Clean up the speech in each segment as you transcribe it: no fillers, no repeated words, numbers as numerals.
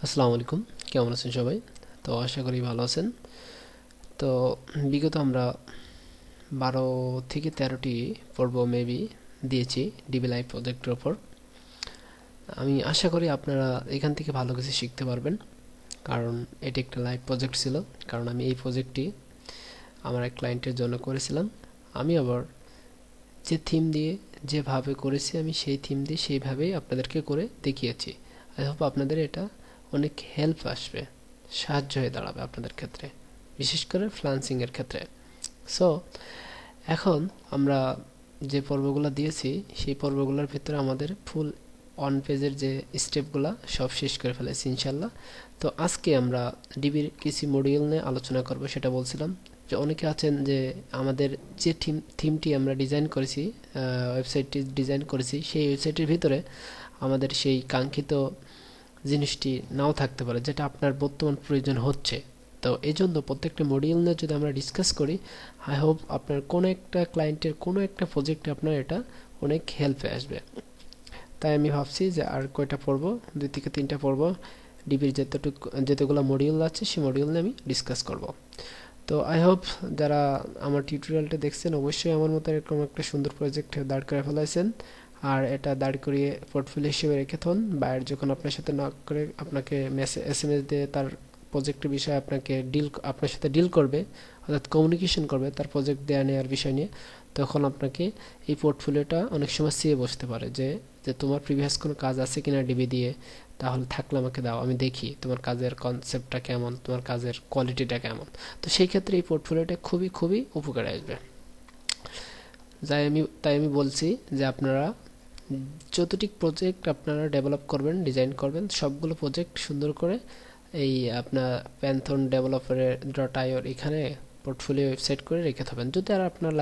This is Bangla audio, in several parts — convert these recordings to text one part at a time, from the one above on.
আসসালামু আলাইকুম, কেমন আছেন সবাই? তো আশা করি ভালো আছেন। তো বিগত আমরা 12 থেকে 13টি পর্ব মেবি দিয়েছি ডিবি লাইভ প্রজেক্টের ওপর। আমি আশা করি আপনারা এখান থেকে ভালো কিছু শিখতে পারবেন, কারণ এটি একটা লাইভ প্রজেক্ট ছিল। কারণ আমি এই প্রজেক্টটি আমার এক ক্লায়েন্টের জন্য করেছিলাম। আমি আবার যে থিম দিয়ে যেভাবে করেছি, আমি সেই থিম দিয়ে সেইভাবেই আপনাদেরকে করে দেখিয়েছি। আই হোপ আপনাদের এটা অনেক হেল্প আসবে, সাহায্য হয়ে দাঁড়াবে আপনাদের ক্ষেত্রে, বিশেষ করে ফ্লান্সিংয়ের ক্ষেত্রে। সো এখন আমরা যে পর্বগুলো দিয়েছি সেই পর্বগুলোর ভিতরে আমাদের ফুল অন পেজের যে স্টেপগুলো সব শেষ করে ফেলেছি ইনশাল্লাহ। তো আজকে আমরা ডিবির কিছু মডিউল নিয়ে আলোচনা করব। সেটা বলছিলাম যে অনেকে আছেন যে আমাদের যে থিমটি আমরা ডিজাইন করেছি, ওয়েবসাইটটি ডিজাইন করেছি, সেই ওয়েবসাইটের ভিতরে আমাদের সেই কাঙ্ক্ষিত জিনিসটি নাও থাকতে পারে, যেটা আপনার বর্তমান প্রয়োজন হচ্ছে। তো এই জন্য প্রত্যেকটা মডিউল নিয়ে যদি আমরা ডিসকাস করি, আই হোপ আপনার কোনো একটা ক্লায়েন্টের কোনো একটা প্রজেক্টে আপনার এটা অনেক হেল্পে আসবে। তাই আমি ভাবছি যে আর কয়টা পড়বো, 2 থেকে 3টা পড়বো ডিবির যতগুলো মডিউল আছে সেই মডিউল নিয়ে আমি ডিসকাস করব। তো আই হোপ যারা আমার টিউটোরিয়ালটা দেখছেন অবশ্যই আমার মতো এরকম একটা সুন্দর প্রজেক্ট দাঁড় করে ফেলাইছেন, আর এটা দাঁড় করিয়ে পোর্টফোলিও হিসেবে রেখে থন। বাইরে যখন আপনার সাথে না করে আপনাকে এসএমএস দিয়ে তার প্রজেক্টের বিষয়ে আপনার সাথে ডিল করবে, অর্থাৎ কমিউনিকেশন করবে তার প্রজেক্ট দেওয়া নেওয়ার বিষয় নিয়ে, তখন আপনাকে এই পোর্টফোলিওটা অনেক সময় চেয়ে বসতে পারে যে যে তোমার প্রিভিয়াস কোনো কাজ আছে কিনা ডিবি দিয়ে, তাহলে থাকলে আমাকে দাও, আমি দেখি তোমার কাজের কনসেপ্টটা কেমন, তোমার কাজের কোয়ালিটিটা কেমন। তো সেই ক্ষেত্রে এই পোর্টফোলিওটা খুবই খুবই উপকারে আসবে। তাই আমি বলছি যে আপনারা যতটুক প্রজেক্ট আপনারা ডেভেলপ করবেন, ডিজাইন করবেন, সবগুলো প্রজেক্ট সুন্দর করে এই আপনার প্যান্থন ডেভেলপারের .io এখানে পোর্টফোলিও ওয়েবসাইট করে রেখে থাকবেন। যদি আর আপনার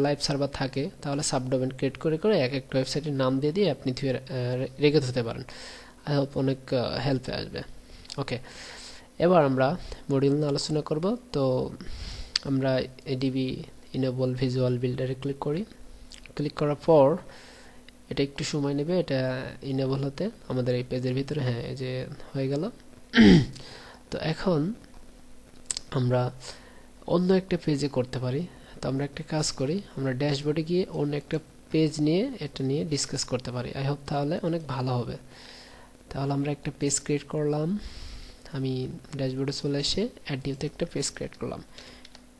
লাইভ সার্ভার থাকে তাহলে সাবডোমেন ক্রিয়েট করে করে এক একটা ওয়েবসাইটের নাম দিয়ে দিয়ে আপনি রেখে দিতে পারেন। আই হোপ অনেক হেল্পে আসবে। ওকে, এবার আমরা মডিউল নিয়ে আলোচনা করব। তো আমরা এডিবি ইনেবল ভিজুয়াল বিল্ডারে ক্লিক করি। ক্লিক করার পর এটা একটু সময় নেবে এটা ইনেবল হতে আমাদের এই পেজের ভিতরে। হ্যাঁ, এই যে হয়ে গেল। তো এখন আমরা অন্য একটা পেজে করতে পারি। তো আমরা একটা কাজ করি, আমরা ড্যাশবোর্ডে গিয়ে অন্য একটা পেজ নিয়ে এটা নিয়ে ডিসকাস করতে পারি। আই হোপ তাহলে অনেক ভালো হবে। তাহলে আমরা একটা পেজ ক্রিয়েট করলাম। আমি ড্যাশবোর্ডে চলে এসে অ্যাড নিউতে একটা পেজ ক্রিয়েট করলাম,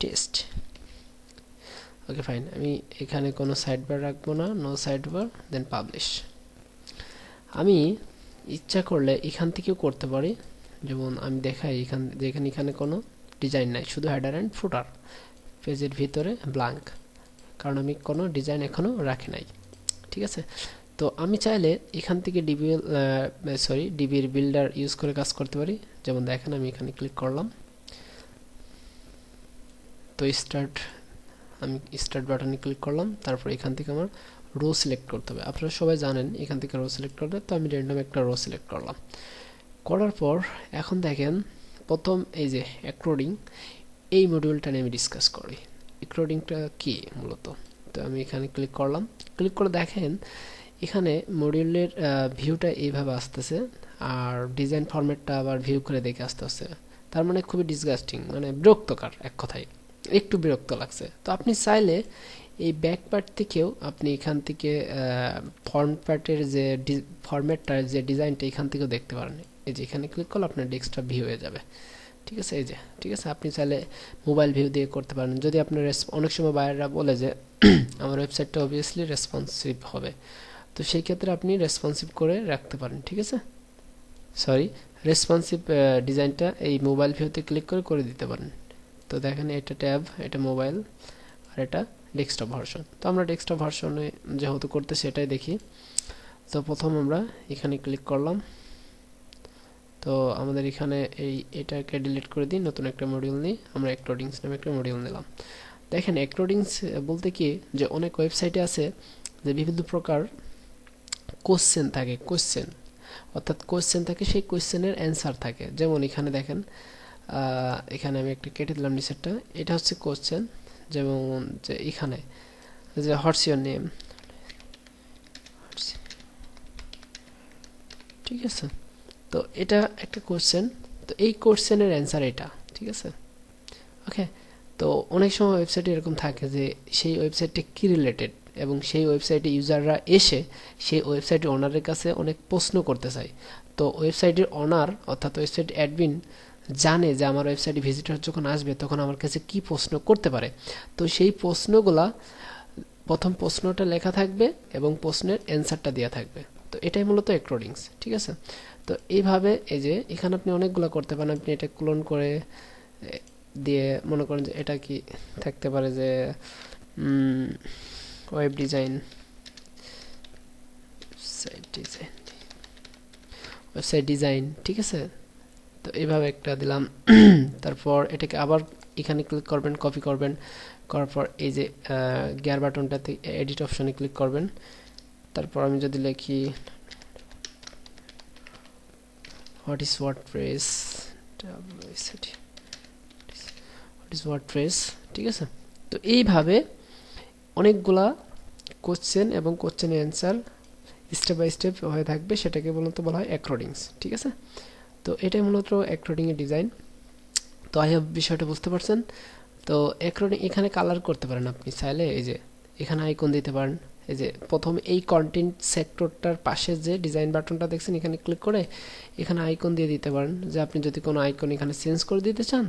টেস্ট। ওকে ফাইন, আমি এখানে কোনো সাইড বার রাখবো না, নো সাইড বার, দেন পাবলিশ। আমি ইচ্ছা করলে এখান থেকেও করতে পারি, যেমন আমি দেখাই এখানে কোনো ডিজাইন নাই, শুধু হেডার অ্যান্ড ফুটার, পেজের ভিতরে ব্ল্যাঙ্ক, কারণ আমি কোনো ডিজাইন এখনো রাখি নাই। ঠিক আছে, তো আমি চাইলে এখান থেকে ডিবির বিল্ডার ইউজ করে কাজ করতে পারি। যেমন দেখেন আমি এখানে ক্লিক করলাম, তো আমি স্টার্ট বাটনে ক্লিক করলাম। তারপর এখান থেকে আমার রো সিলেক্ট করতে হবে, আপনারা সবাই জানেন এখান থেকে রো সিলেক্ট করতে। তো আমি র্যান্ডম একটা রো সিলেক্ট করলাম। করার পর এখন দেখেন প্রথম এই যে অ্যাক্রোডিং, এই মডিউলটা নিয়ে আমি ডিসকাস করি। অ্যাক্রোডিংটা কি মূলত। তো আমি এখানে ক্লিক করলাম। ক্লিক করে দেখেন এখানে মডিউলের ভিউটা এইভাবে আসতেছে, আর ডিজাইন ফরম্যাটটা আবার ভিউ করে দেখে আসতেছে। তার মানে খুবই ডিসগাস্টিং, মানে বিরক্তকর, এক কথায় একটু বিরক্ত লাগছে। তো আপনি চাইলে এই ব্যাক পার্ট থেকেও আপনি এখান থেকে ফ্রন্ট পার্টের যে ফরম্যাটটার যে ডিজাইনটা এখান থেকেও দেখতে পারেন। এই যে এখানে ক্লিক করলে আপনার ডেস্কটপ ভিউ হয়ে যাবে। ঠিক আছে, এই যে ঠিক আছে, আপনি চাইলে মোবাইল ভিউ দিয়ে করতে পারেন। যদি আপনার অনেক সময় বাইরেরা বলে যে আমার ওয়েবসাইটটা অবভিয়াসলি রেসপন্সিভ হবে, তো সেই ক্ষেত্রে আপনি রেসপন্সিভ করে রাখতে পারেন। ঠিক আছে, সরি, রেসপন্সিভ ডিজাইনটা এই মোবাইল ভিউতে ক্লিক করে করে দিতে পারেন। তো দেখেন এটা ট্যাব, এটা মোবাইল, আর এটা ডেস্কটপ ভার্সন। তো আমরা ডেস্কটপ ভার্সনে যেহেতু করতে সেটাই দেখি। তো প্রথম আমরা এখানে ক্লিক করলাম। তো আমাদের এখানে এটাকে ডিলিট করে দিই, নতুন একটা মডিউল নিই। আমরা অ্যাক্রোডিংস নামে একটা মডিউল নিলাম। দেখেন অ্যাক্রোডিংস বলতে কি, যে অনেক ওয়েবসাইটে আছে যে বিভিন্ন প্রকার কোশ্চেন থাকে, অর্থাৎ কোশ্চেন থাকে, সেই কোশ্চেনের অ্যান্সার থাকে। যেমন এখানে দেখেন, এখানে আমি একটা কেটে দিলাম নিচেরটা, এটা হচ্ছে কোশ্চেন। যেমন যে এখানে যে হোয়াটস ইওর নেম, ঠিক আছে, তো এটা একটা কোশ্চেন, তো এই কোশ্চেনের অ্যান্সার এটা, ঠিক আছে। ওকে, তো অনেক সময় ওয়েবসাইটে এরকম থাকে যে সেই ওয়েবসাইটটা কি রিলেটেড, এবং সেই ওয়েবসাইটে ইউজাররা এসে সেই ওয়েবসাইটের ওনারের কাছে অনেক প্রশ্ন করতে চায়। তো ওয়েবসাইটের ওনার অর্থাৎ ওয়েবসাইট অ্যাডমিন জানে যে আমার ওয়েবসাইটে ভিজিটর যখন আসবে তখন আমার কাছে কি প্রশ্ন করতে পারে। তো সেই প্রশ্নগুলা প্রথম প্রশ্নটা লেখা থাকবে এবং প্রশ্নের অ্যান্সারটা দেওয়া থাকবে। তো এটাই মূলত এনকোডিংস, ঠিক আছে। তো এইভাবে এই যে এখানে আপনি অনেকগুলো করতে পারেন। আপনি এটা ক্লোন করে দিয়ে মনে করেন যে এটা কি থাকতে পারে যে ওয়েব ডিজাইন, ওয়েবসাইট ডিজাইন, ঠিক আছে। তো এইভাবে একটা দিলাম। তারপর এটাকে আবার এখানে ক্লিক করবেন, কপি করবেন, করার পর এই যে গিয়ার বাটনটাতে এডিট অপশনে ক্লিক করবেন। তারপর আমি যদি লিখি what is WordPress, what is WordPress, ঠিক আছে। তো এইভাবে অনেকগুলা কোশ্চেন এবং কোশ্চেনের অ্যান্সার স্টেপ বাই স্টেপ হয়ে থাকবে, সেটাকে মূলত বলা হয় এনকোডিংস, ঠিক আছে। তো এটাই মূলত এনকোডিং এর ডিজাইন। তো আই হোপ বিষয়টা বুঝতে পারছেন। তো এনকোডিং এখানে কালার করতে পারেন আপনি চাইলে, এই যে এখানে আইকন দিতে পারেন। এই যে প্রথম এই কন্টেন্ট সেক্টরটার পাশে যে ডিজাইন বাটনটা দেখছেন, এখানে ক্লিক করে এখানে আইকন দিয়ে দিতে পারেন। যে আপনি যদি কোনো আইকন এখানে চেঞ্জ করে দিতে চান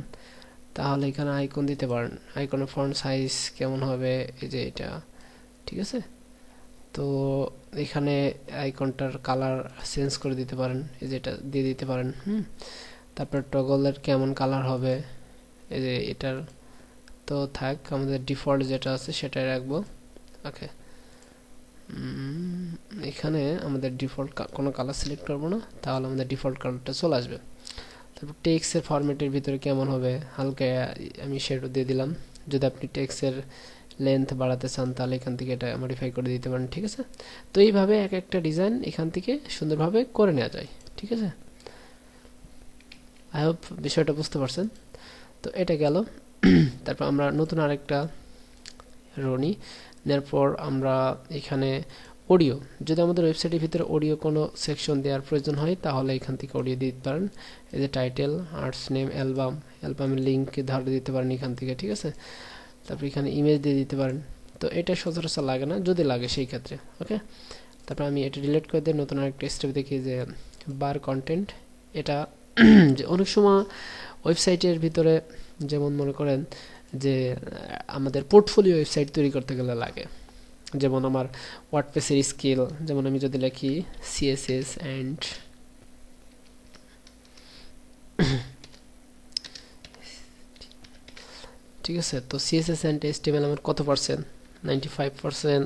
তাহলে এখানে আইকন দিতে পারেন। আইকনের ফন্ট সাইজ কেমন হবে, এই যে এটা, ঠিক আছে। তো এখানে আইকনটার কালার চেঞ্জ করে দিতে পারেন, এই যে এটা দিয়ে দিতে পারেন। তারপর টগলের কেমন কালার হবে, এই যে এটার তো থাক, আমাদের ডিফল্ট যেটা আছে সেটাই রাখবো। ওকে, এখানে আমাদের ডিফল্ট কোনো কালার সিলেক্ট করবো না, তাহলে আমাদের ডিফল্ট কালারটা চলে আসবে। তারপর টেক্সটের ফরম্যাটের ভিতরে কেমন হবে, হালকা আমি সেটা দিয়ে দিলাম। যদি আপনি টেক্সটের লেন্থ বাড়াতে চান তাহলে এখান থেকে এটা মডিফাই করে দিতে পারেন, ঠিক আছে। তো এইভাবে এক একটা ডিজাইন এখান থেকে সুন্দরভাবে করে নেওয়া যায়, ঠিক আছে। আই হোপ বিষয়টা বুঝতে পারছেন। তো এটা গেল। তারপর আমরা নতুন আরেকটা রনি নেওয়ার পর আমরা এখানে অডিও, যদি আমাদের ওয়েবসাইটের ভিতরে অডিও কোনো সেকশন দেওয়ার প্রয়োজন হয় তাহলে এখান থেকে অডিও দিতে পারেন। এই যে টাইটেল, আর্টস নেম, অ্যালবামের লিঙ্ক ধরে দিতে পারেন এখান থেকে, ঠিক আছে। তারপর এখানে ইমেজ দিয়ে দিতে পারেন। তো এটা সচরাচর লাগে না, যদি লাগে সেই ক্ষেত্রে, ওকে। তারপর আমি এটা ডিলিট করে দিয়ে নতুন আরেকটা স্টেপ দেখি যে বার কন্টেন্ট। এটা যে অনেক সময় ওয়েবসাইটের ভিতরে যেমন মনে করেন যে আমাদের পোর্টফোলিও ওয়েবসাইট তৈরি করতে গেলে লাগে, যেমন আমার ওয়ার্ডপ্রেসের স্কিল, যেমন আমি যদি লিখি সিএসএস অ্যান্ড ঠিক আছে। তো সিএসএস অ্যান্ড এইচটিএমএল আমার কত পার্সেন্ট, 95%।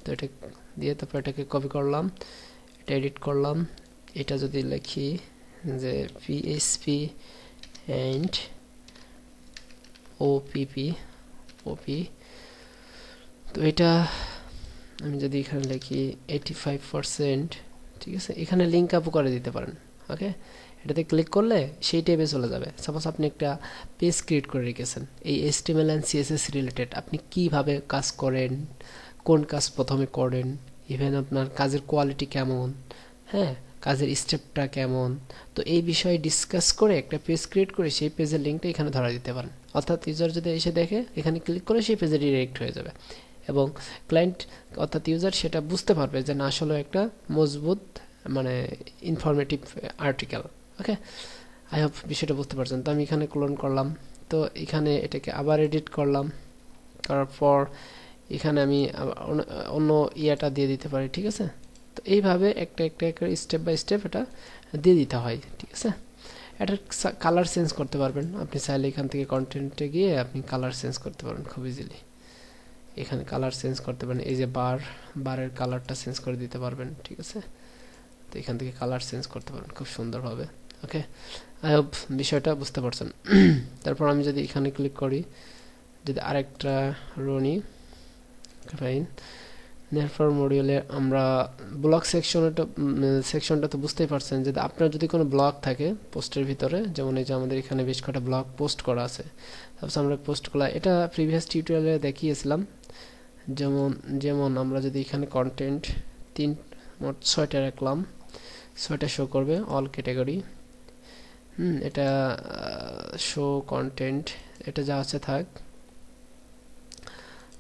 তো এটা দিয়ে তারপর এটাকে কপি করলাম, এটা এডিট করলাম। এটা যদি লিখি যে পিএইচপি অ্যান্ড ওপি, তো এটা আমি যদি এখানে লিখি 85%, ঠিক আছে। এখানে লিঙ্ক আপও করে দিতে পারেন, ওকে। এটাতে ক্লিক করলে সেই ট্যাবে চলে যাবে। সাপোজ আপনি একটা পেজ ক্রিয়েট করে রেখেছেন এই এইচটিএমএল অ্যান্ড সিএসএস রিলেটেড, আপনি কিভাবে কাজ করেন, কোন কাজ প্রথমে করেন, ইভেন আপনার কাজের কোয়ালিটি কেমন, হ্যাঁ, কাজের স্টেপটা কেমন। তো এই বিষয়ে ডিসকাস করে একটা পেজ ক্রিয়েট করে সেই পেজের লিঙ্কটা এখানে ধরা দিতে পারেন। অর্থাৎ ইউজার যদি এসে দেখে এখানে ক্লিক করে সেই পেজে ডিরেক্ট হয়ে যাবে, এবং ক্লায়েন্ট অর্থাৎ ইউজার সেটা বুঝতে পারবে যে না আসলে একটা মজবুত মানে informative article, okay. I hope বিষয়টা বুঝতে পারছেন। তো আমি এখানে ক্লোন করলাম, তো এখানে এটাকে আবার এডিট করলাম, করার পর এখানে আমি অন্য ইয়েটা দিয়ে দিতে পারি, ঠিক আছে। তো এইভাবে একটা একটা স্টেপ বাই স্টেপ এটা দিয়ে দিতে হয়, ঠিক আছে। এটার কালার চেঞ্জ করতে পারবেন আপনি চাইলে, এখান থেকে কন্টেন্টে গিয়ে আপনি কালার চেঞ্জ করতে পারবেন খুব ইজিলি। এখানে কালার চেঞ্জ করতে পারেন, এই যে বারের কালারটা চেঞ্জ করে দিতে পারবেন, ঠিক আছে। তো এখান থেকে কালার চেঞ্জ করতে পারেন খুব সুন্দরভাবে, ওকে। আই হোপ বিষয়টা বুঝতে পারছেন। তারপর আমি যদি এখানে ক্লিক করি, যদি আরেকটা রো নিই, ফাইন। নেরফর মডিউলে আমরা ব্লগ সেকশনটা তো বুঝতেই পারছেন যে আপনার যদি কোনো ব্লগ থাকে পোস্টের ভিতরে, যেমন এই যে আমাদের এখানে বেশ কটা ব্লগ পোস্ট করা আছে, তারপর আমরা পোস্টগুলো এটা প্রিভিয়াস টিউটোরিয়ালে দেখিয়েছিলাম। যেমন আমরা যদি এখানে কন্টেন্ট মোট 6টা রাখলাম, সো এটা শো করবে অল ক্যাটাগরি। এটা শো কন্টেন্ট, এটা যা আছে থাক।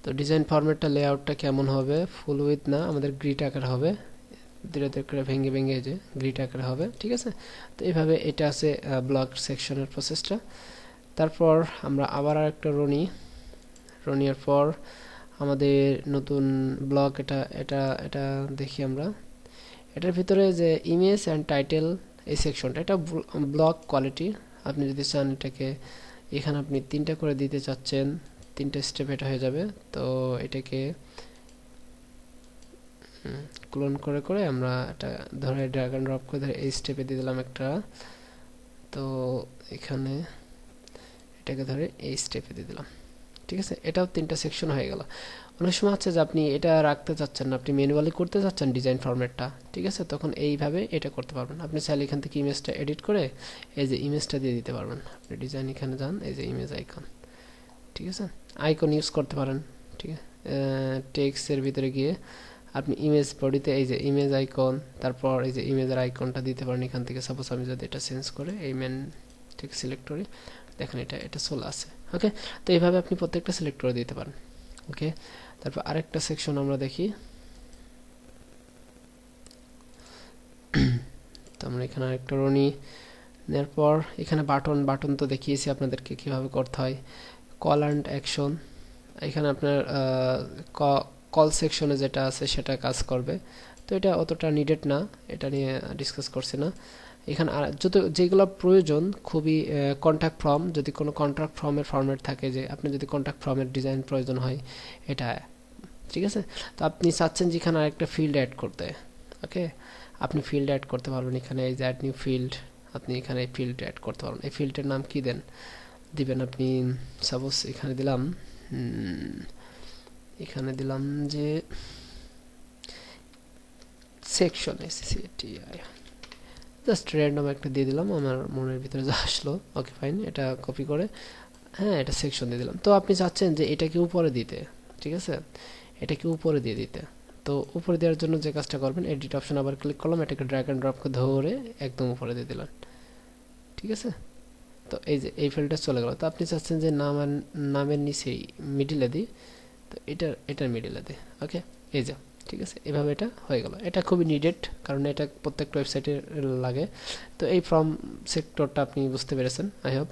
তো ডিজাইন ফরম্যাটটা লেআউটটা কেমন হবে, ফুল উইথ না, আমাদের গ্রিড আকার হবে, ধীরে ধীরে করে ভেঙে ভেঙে যে গ্রিড আকার হবে, ঠিক আছে। তো এইভাবে এটা আছে ব্লক সেকশনের প্রসেসটা। তারপর আমরা আবার আরেকটা রনিয়ার পর আমাদের নতুন ব্লক, এটা এটা এটা দেখি আমরা। এটার ভিতরে যে ইমেজ অ্যান্ড টাইটেল এই সেকশনটা, এটা ব্লক কোয়ালিটি। আপনি যদি চান এটাকে এখানে আপনি 3টা করে দিতে চাচ্ছেন, 3টে স্টেপ এটা হয়ে যাবে। তো এটাকে ক্লোন করে করে আমরা এটা ধরে ড্র্যাগ অ্যান্ড ড্রপ করে ধরে এই স্টেপে দিয়ে দিলাম একটা। তো এখানে এটাকে ধরে এই স্টেপে দিয়ে দিলাম, ঠিক আছে। এটাও 3টা সেকশন হয়ে গেল। অনেক সময় আছে যে আপনি এটা রাখতে চাচ্ছেন না, আপনি ম্যানুয়ালি করতে চাচ্ছেন ডিজাইন ফরম্যাটটা, ঠিক আছে, তখন এইভাবে এটা করতে পারবেন। আপনি চাইলে এখান থেকে ইমেজটা এডিট করে এই যে ইমেজটা দিয়ে দিতে পারবেন। আপনি ডিজাইন এখানে যান, এই যে ইমেজ আইকন, ঠিক আছে, আইকন ইউজ করতে পারেন, ঠিক আছে। টেক্সটের ভিতরে গিয়ে আপনি ইমেজ বডিতে এই যে ইমেজ আইকন, তারপর এই যে ইমেজের আইকনটা দিতে পারেন এখান থেকে। সাপোজ আমি যদি এটা চেঞ্জ করে এই মেন থেকে সিলেক্ট করি, দেখেন এটা এটা চলে আসে, ওকে। তো এইভাবে আপনি প্রত্যেকটা সিলেক্ট করে দিতে পারেন, ওকে। তারপর আরেকটা সেকশন আমরা দেখি। তো আমরা এখানে আরেকটা রনি নেওয়ার পর এখানে বাটন তো দেখিয়েছি আপনাদেরকে কিভাবে করতে হয়। কল অ্যান্ড অ্যাকশন, এখানে আপনার কল সেকশনে যেটা আছে সেটা কাজ করবে। তো এটা অতটা নিডেড না, এটা নিয়ে ডিসকাস করছি না। এখানে যত যেগুলো প্রয়োজন খুবই কন্ট্যাক্ট ফর্ম, যদি কোনো কন্ট্যাক্ট ফর্মের ফরম্যাট থাকে, যে আপনি যদি কন্ট্যাক্ট ফর্মের ডিজাইন প্রয়োজন হয় এটা, ঠিক আছে। তো আপনি চাচ্ছেন যে এখানে আরেকটা ফিল্ড অ্যাড করতে, ওকে, আপনি ফিল্ড অ্যাড করতে পারবেন। এখানে এই যে অ্যাড নিউ ফিল্ড, আপনি এখানে এই ফিল্ড অ্যাড করতে পারবেন। এই ফিল্ডের নাম কি দিবেন আপনি, সাপোজ এখানে দিলাম যে সেকশন, জাস্ট র্যান্ডম একটা দিয়ে দিলাম, আমার মনের ভিতরে যা আসলো, ওকে ফাইন। এটা কপি করে হ্যাঁ এটা সেকশন দিয়ে দিলাম। তো আপনি চাচ্ছেন যে এটাকে উপরে দিতে, ঠিক আছে, এটাকে উপরে দিয়ে দিতে। তো উপরে দেওয়ার জন্য যে কাজটা করবেন, এডিট অপশন আবার ক্লিক করলাম, এটাকে ড্র্যাগ অ্যান্ড ড্রপ করে ধরে একদম উপরে দিয়ে দিলাম, ঠিক আছে। তো এই যে এই ফিল্ডটা চলে গেল। তো আপনি চাচ্ছেন যে নামের নিচেই মিডিলে দিই, তো এটার মিডিলে দিই, ওকে, এই যে, ঠিক আছে। এভাবে এটা হয়ে গেল। এটা খুবই নিডেড, কারণ এটা প্রত্যেকটা ওয়েবসাইটে লাগে। তো এই ফর্ম সেক্টরটা আপনি বুঝতে পেরেছেন আই হোপ।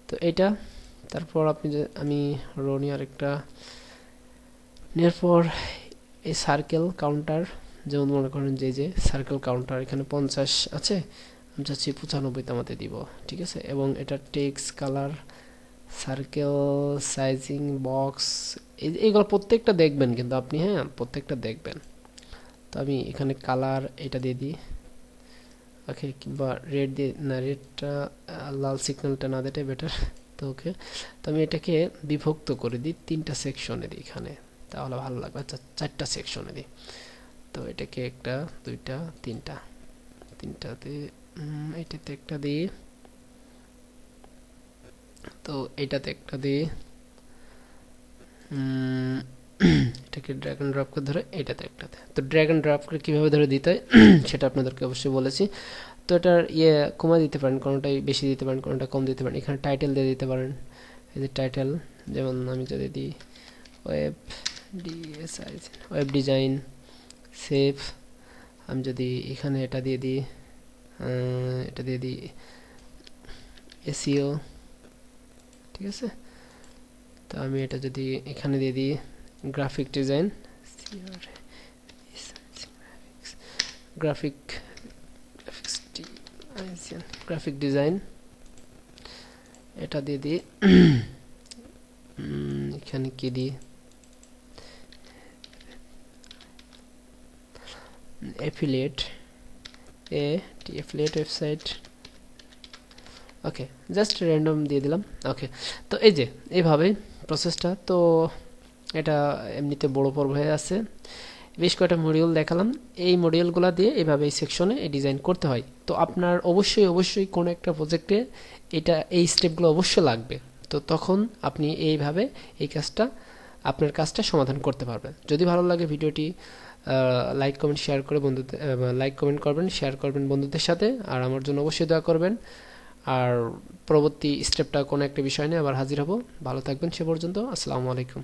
তো এইটা তারপর আপনি যে আমি রনি আরেকটা নেওয়ার পর এই সার্কেল কাউন্টার, যেমন মনে করেন যে সার্কেল কাউন্টার এখানে 50 আছে, আমি চাচ্ছি 95 আমাতে দিব, ঠিক আছে। এবং এটা text colour circle sizing box এইগুলো প্রত্যেকটা দেখবেন কিন্তু আপনি, হ্যাঁ প্রত্যেকটা দেখবেন। তো আমি এখানে কালার এটা দিয়ে দিই, ওকে, কিংবা রেড দিয়ে, না রেডটা লাল সিগন্যালটা না দেটাই বেটার। তো ওকে, তো আমি এটাকে বিভক্ত করে দিই 3টা সেকশনে দিই এখানে, তাহলে ভালো লাগবে। আচ্ছা 4টা সেকশনে দিই। তো এটাকে 1 2 3টাতে এটাতে একটা দিই, তো এইটাতে একটা দিই, এটাকে ড্র্যাগ অ্যান্ড ড্রপ করে ধরে এটাতে একটাতে। তো ড্র্যাগ অ্যান্ড ড্রপ করে কীভাবে ধরে দিতে হয় সেটা আপনাদেরকে অবশ্যই বলেছি। তো এটার কমা দিতে পারেন, কোনোটাই বেশি দিতে পারেন, কোনোটা কম দিতে পারেন। এখানে টাইটেল দিয়ে দিতে পারেন, এই যে টাইটেল, যেমন আমি যদি দিই ওয়েব ডিজাইন সেভ, আমি যদি এখানে এটা দিয়ে দিই এসইও, ঠিক আছে। তো আমি এটা যদি এখানে দিয়ে দিই গ্রাফিক ডিজাইন, গ্রাফিক ডিজাইন এটা দিয়ে দিই। এখানে কি দিই, অ্যাফিলিয়েট ওয়েবসাইট, ওকে, জাস্ট র্যান্ডম দিয়ে দিলাম, ওকে। তো এই যে এইভাবে প্রসেসটা। তো এটা এমনিতে বড় পর্ব হয়ে আছে, বেশ কয়েকটা মডিউল দেখালাম। এই মডিউলগুলো দিয়ে এইভাবে এই সেকশনে এই ডিজাইন করতে হয়। তো আপনার অবশ্যই কোনো একটা প্রজেক্টে এই স্টেপগুলো অবশ্যই লাগবে। তো তখন আপনি এইভাবে আপনার কাজটা সমাধান করতে পারবেন। যদি ভালো লাগে ভিডিওটি লাইক কমেন্ট শেয়ার করে বন্ধুদের, লাইক কমেন্ট করবেন, শেয়ার করবেন বন্ধুদের সাথে। আর আমার জন্য অবশ্যই দোয়া করবেন। আর পরবর্তী স্টেপটা কোনো একটা বিষয় নিয়ে আবার হাজির হব। ভালো থাকবেন সে পর্যন্ত। আসসালামু আলাইকুম।